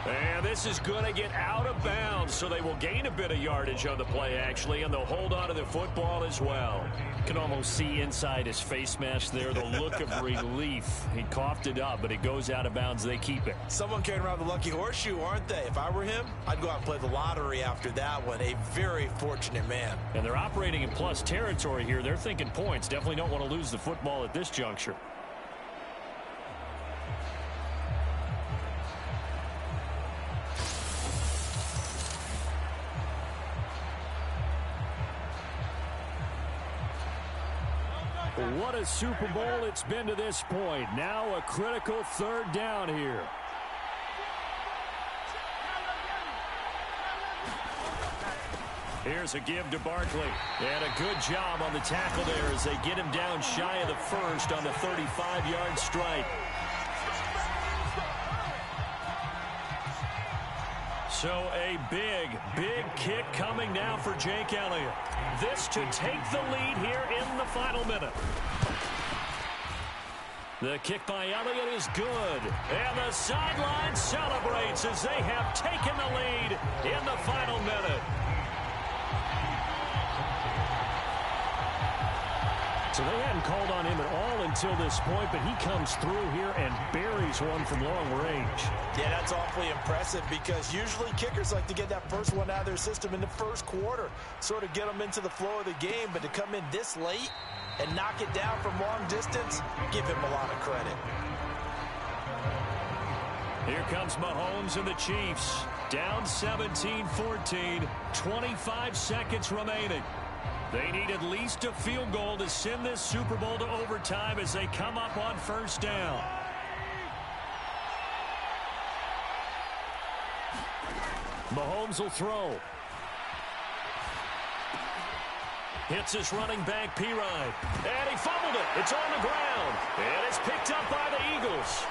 And this is going to get out of bounds, so they will gain a bit of yardage on the play, actually, and they'll hold on to the football as well. You can almost see inside his face mask there the look of relief. He coughed it up, but it goes out of bounds. They keep it. Someone carrying around the lucky horseshoe, aren't they? If I were him, I'd go out and play the lottery after that one. A very fortunate man. And they're operating in plus territory here. They're thinking points. Definitely don't want to lose the football at this juncture. What a Super Bowl it's been to this point. Now a critical third down here. Here's a give to Barkley. And a good job on the tackle there as they get him down shy of the first on the 35-yard strike. So a big kick coming now for Jake Elliott. This to take the lead here in the final minute. The kick by Elliott is good. And the sideline celebrates as they have taken the lead in the final minute. So they hadn't called on him at all until this point, but he comes through here and buries one from long range. Yeah, that's awfully impressive because usually kickers like to get that first one out of their system in the first quarter, sort of get them into the flow of the game, but to come in this late and knock it down from long distance, give him a lot of credit. Here comes Mahomes and the Chiefs. Down 17-14, 25 seconds remaining. They need at least a field goal to send this Super Bowl to overtime as they come up on first down. Mahomes will throw. Hits his running back, Pirine. And he fumbled it. It's on the ground. And it's picked up by the Eagles.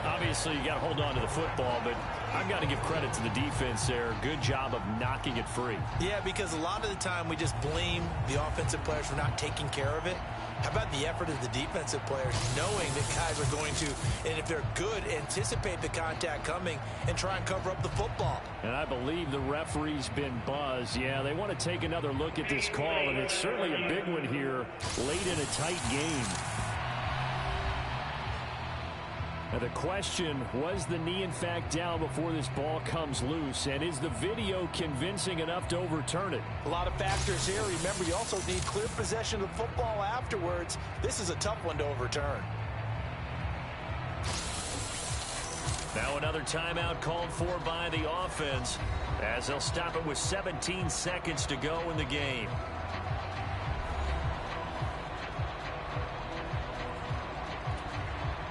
Obviously, you got to hold on to the football, but I've got to give credit to the defense there. Good job of knocking it free. Yeah, because a lot of the time we just blame the offensive players for not taking care of it. How about the effort of the defensive players knowing that guys are going to, and if they're good, anticipate the contact coming and try and cover up the football. And I believe the referee's been buzzed. Yeah, they want to take another look at this call, and it's certainly a big one here late in a tight game. Now the question, was the knee in fact down before this ball comes loose? And is the video convincing enough to overturn it? A lot of factors here. Remember, you also need clear possession of the football afterwards. This is a tough one to overturn. Now another timeout called for by the offense as they'll stop it with 17 seconds to go in the game.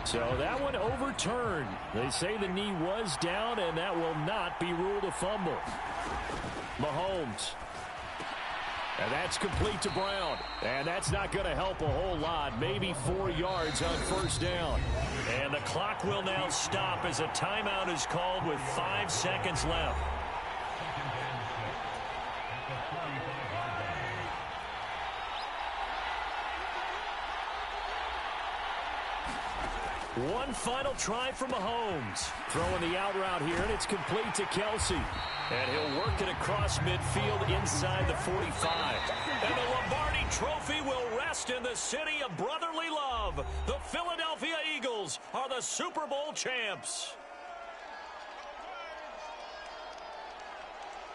So that one overturned. They say the knee was down, and that will not be ruled a fumble. Mahomes. And that's complete to Brown. And that's not going to help a whole lot. Maybe 4 yards on first down. And the clock will now stop as a timeout is called with 5 seconds left. One final try for Mahomes. Throwing the out route here, and it's complete to Kelsey. And he'll work it across midfield inside the 45. And the Lombardi Trophy will rest in the city of brotherly love. The Philadelphia Eagles are the Super Bowl champs.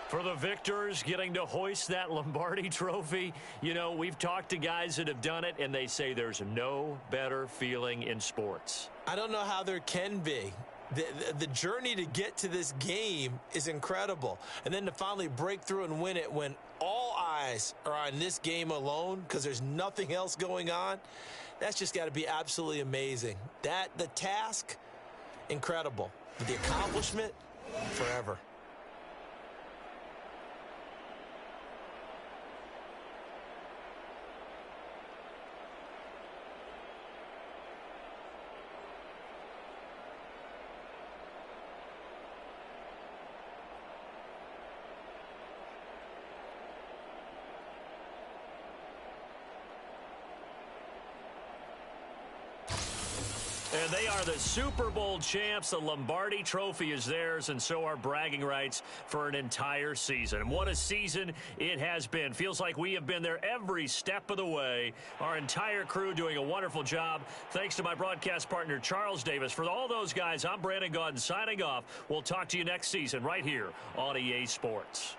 For the victors getting to hoist that Lombardi Trophy, you know, we've talked to guys that have done it, and they say there's no better feeling in sports. I don't know how there can be. The journey to get to this game is incredible. And then to finally break through and win it when all eyes are on this game alone because there's nothing else going on, that's just got to be absolutely amazing. The task, incredible. But the accomplishment, forever. And they are the Super Bowl champs. The Lombardi Trophy is theirs, and so are bragging rights for an entire season. And what a season it has been. Feels like we have been there every step of the way. Our entire crew doing a wonderful job. Thanks to my broadcast partner, Charles Davis. For all those guys, I'm Brandon Gaudin signing off. We'll talk to you next season right here on EA Sports.